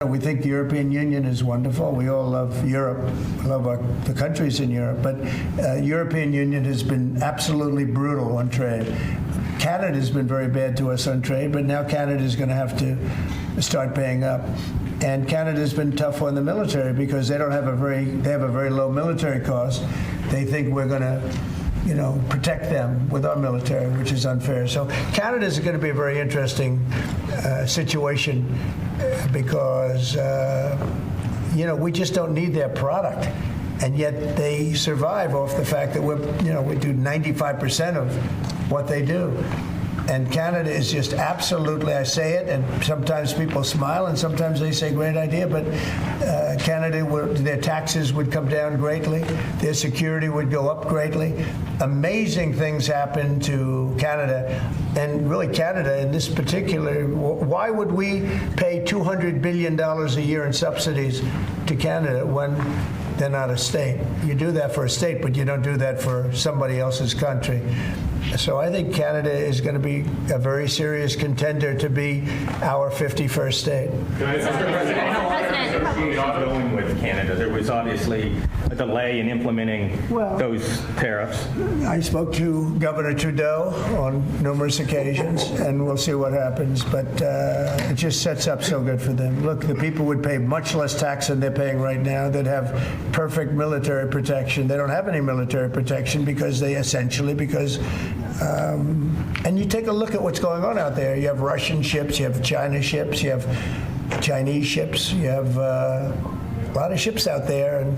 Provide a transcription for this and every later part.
We think the European Union is wonderful. We all love Europe, love the countries in Europe. But European Union has been absolutely brutal on trade. Canada has been very bad to us on trade, but now Canada is going to have to start paying up. And Canada has been tough on the military because they have a very low military cost. They think we're going to protect them with our military, which is unfair. So Canada is going to be a very interesting situation because, we just don't need their product. And yet they survive off the fact that we do 95% of what they do. And Canada is just absolutely, I say it, and sometimes people smile, and sometimes they say, great idea, but Canada, their taxes would come down greatly, their security would go up greatly. Amazing things happen to Canada, and really Canada in this particular, why would we pay $200 billion a year in subsidies to Canada when they're not a state? You do that for a state, but you don't do that for somebody else's country. So I think Canada is going to be a very serious contender to be our 51st state. Mr. President, how long is the negotiation going with Canada? There was obviously a delay in implementing those tariffs. I spoke to Governor Trudeau on numerous occasions, and we'll see what happens. But it just sets up so good for them. Look, the people would pay much less tax than they're paying right now. They'd have perfect military protection. They don't have any military protection because and you take a look at what's going on out there. You have Russian ships, you have China ships, you have Chinese ships, you have a lot of ships out there, and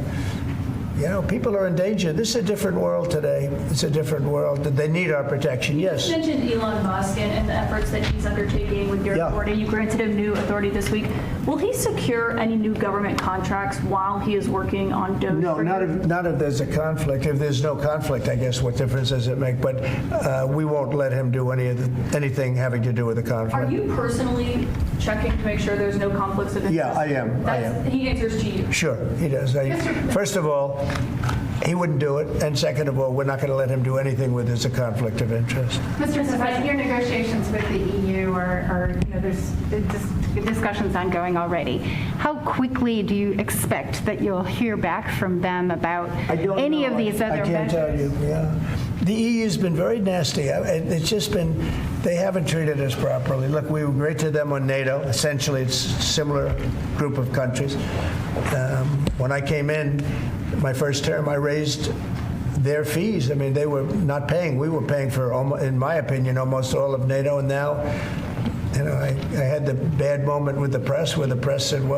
people are in danger. This is a different world today. It's a different world. They need our protection, yes. You mentioned Elon Musk and the efforts that he's undertaking with your authority. You granted him new authority this week. Will he secure any new government contracts while he is working on DOGE? No, not if there's a conflict. If there's no conflict, I guess what difference does it make? But we won't let him do anything having to do with the conflict. Are you personally checking to make sure there's no conflicts of interest? Yeah, I am. He answers to you. Sure, he does. First of all, he wouldn't do it, and second of all, we're not going to let him do anything where there's a conflict of interest. Mr. President, your negotiations with the EU there's discussions ongoing already. How quickly do you expect that you'll hear back from them about any of these other measures? I can't tell you. Yeah, the EU's been very nasty. It's just been they haven't treated us properly. Look, we were great to them on NATO. Essentially, it's a similar group of countries. When I came in, my first term, I raised their fees. I mean, they were not paying. We were paying for, in my opinion, almost all of NATO. And now, I had the bad moment with the press where the press said, well,